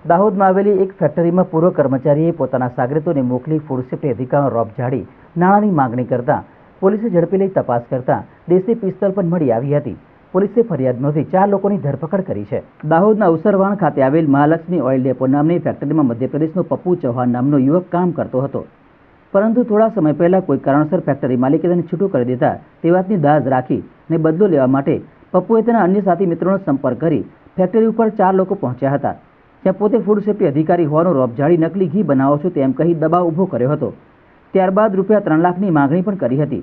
દાહોદમાં આવેલી એક ફેક્ટરીમાં પૂર્વ કર્મચારીએ પોતાના સાગરીતોને મોકલી ફૂડ સેફ્ટી અધિકારીનો રોપ ઝાડી નાણાંની માંગણી કરતા પોલીસે ઝડપી લઈ તપાસ કરતા દેશી પિસ્તોલ પણ મળી આવી હતી. પોલીસે ફરિયાદ નોંધી 4 લોકોની ધરપકડ કરી છે. દાહોદના ઉસરવાણ ખાતે આવેલ મહાલક્ષ્મી ઓઇલ ડેપો નામની ફેક્ટરીમાં મધ્યપ્રદેશનો પપ્પુ ચૌહાણ નામનો યુવક કામ કરતો હતો, પરંતુ થોડા સમય પહેલા કોઈ કારણસર ફેક્ટરી માલિકે તેને છૂટું કરી દેતા તે વાતની દાઝ રાખી ને બદલો લેવા માટે પપ્પુએ તેના અન્ય સાથી મિત્રોનો સંપર્ક કરી ફેક્ટરી ઉપર 4 લોકો પહોંચ્યા હતા, જ્યાં પોતે ફૂડ સેફ્ટી અધિકારી હોવાનો રોપ ઝાડી નકલી ઘી બનાવો છો તેમ કહી દબાવ ઊભો કર્યો હતો. ત્યારબાદ રૂપિયા 3 લાખની માંગણી પણ કરી હતી.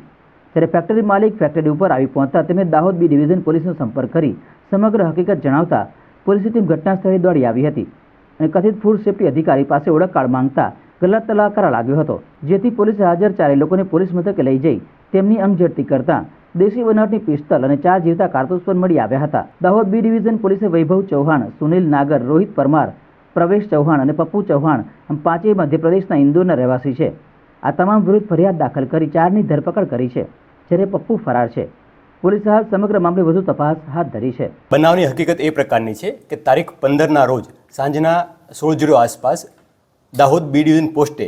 ત્યારે ફેક્ટરી માલિક ફેક્ટરી ઉપર આવી પહોંચતા તેમણે દાહોદ બી ડિવિઝન પોલીસનો સંપર્ક કરી સમગ્ર હકીકત જણાવતા પોલીસની ટીમ ઘટના સ્થળે દોડી આવી હતી અને કથિત ફૂડ સેફ્ટી અધિકારી પાસે ઓળખ કાર્ડ માંગતા ગલત તલાક કરવા લાગ્યો હતો, જેથી પોલીસે હાજર 4 લોકોને પોલીસ મથકે લઈ જઈ તેમની અંગઝડતી કરતા દેશી બનાવટની પિસ્તોલ અને 4 જીવતા કારતૂસ પણ મળી આવ્યા હતા. દાહોદ બી ડિવિઝન પોલીસે વૈભવ ચૌહાણ, સુનિલ નાગર, રોહિત પરમાર, પ્રવેશ ચૌહાણ અને પપ્પુ ચૌહાણ આમ 5 મધ્યપ્રદેશના ઇન્દોરના રહેવાસી છે. આ તમામ વિરુદ્ધ ફરિયાદ દાખલ કરી 4ની ધરપકડ કરી છે, જ્યારે પપ્પુ ફરાર છે. પોલીસે હાલ સમગ્ર મામલે વધુ તપાસ હાથ ધરી છે. બનાવની હકીકત એ પ્રકારની છે કે તારીખ 15ના રોજ સાંજના 16:00 આસપાસ દાહોદ બી ડિવિઝન પોસ્ટે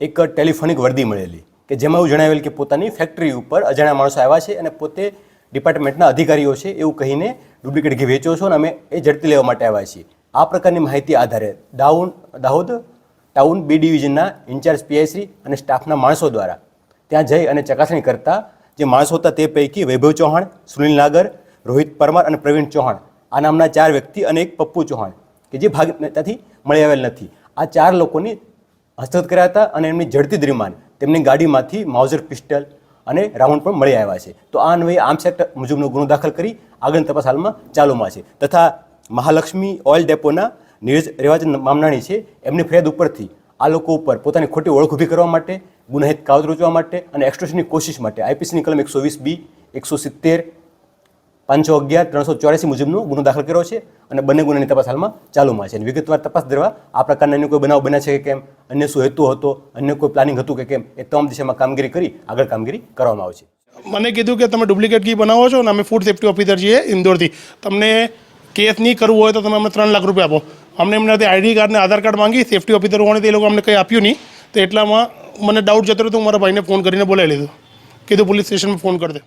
એક ટેલિફોનિક વર્દી મળેલી કે જેમાં એવું જણાવેલ કે પોતાની ફેક્ટરી ઉપર અજાણ્યા માણસો આવ્યા છે અને પોતે ડિપાર્ટમેન્ટના અધિકારીઓ છે એવું કહીને ડુપ્લિકેટ ઘી વેચો છો અને અમે એ ઝડપી લેવા માટે આવ્યા છીએ. આ પ્રકારની માહિતી આધારે દાહોદ ટાઉન બી ડિવિઝનના ઇન્ચાર્જ પીઆઈ શ્રી અને સ્ટાફના માણસો દ્વારા ત્યાં જઈ અને ચકાસણી કરતા જે માણસો હતા તે પૈકી વૈભવ ચૌહાણ, સુનિલ નાગર, રોહિત પરમાર અને પ્રવીણ ચૌહાણ આ નામના 4 વ્યક્તિ અને એક પપ્પુ ચૌહાણ કે જે ત્યાંથી મળી આવેલ નથી, આ 4 લોકોની હસ્તગત કર્યા હતા અને એમની ઝડપી દરમિયાન તેમની ગાડીમાંથી માઉઝર પિસ્ટલ અને રાઉન્ડ પણ મળી આવ્યા છે. તો આ અન્વયે આર્મ્સ એક્ટ મુજબનો ગુનો દાખલ કરી આગળની તપાસ હાલમાં ચાલુમાં છે. તથા મહાલક્ષ્મી ઓઇલ ડેપોના નીરજ રેવાચંદ મામનાણી છે, એમની ફરિયાદ ઉપરથી આ લોકો ઉપર પોતાની ખોટી ઓળખ ઊભી કરવા માટે, ગુનાહિત કાવતરું રચવા માટે અને એક્સટોર્શનની કોશિશ માટે આઈપીસીની કલમ 120B, 170, 511, 384 મુજબનો ગુનો દાખલ કર્યો છે અને બંને ગુનાની તપાસ હાલમાં ચાલુમાં છે. વિગતવાર તપાસ દરવા આ પ્રકારના અન્ય કોઈ બનાવ બન્યા છે કે કેમ, અન્ય શું હેતુ હતો, અન્ય કોઈ પ્લાનિંગ હતું કે કેમ, એ તમામ દિશામાં કામગીરી કરી આગળ કામગીરી કરવામાં આવશે. મને કીધું કે તમે ડુપ્લિકેટ ઘી બનાવો છો અને અમે ફૂડ સેફ્ટી ઓફિસર છીએ ઇન્દોરથી, તમને કેસ નહીં કરવું હોય તો તમે અમને 3 લાખ રૂપિયા આપો. અમને એમનાથી આઈડી કાર્ડ ને આધાર કાર્ડ માંગી, સેફ્ટી ઓફિસર હોવાથી એ લોકો અમને કંઈ આપ્યું નહીં, તો એટલામાં મને ડાઉટ જતો રહ્યો તો મારા ભાઈને ફોન કરીને બોલાવી લીધો, કીધું પોલીસ સ્ટેશનમાં ફોન કરી દે.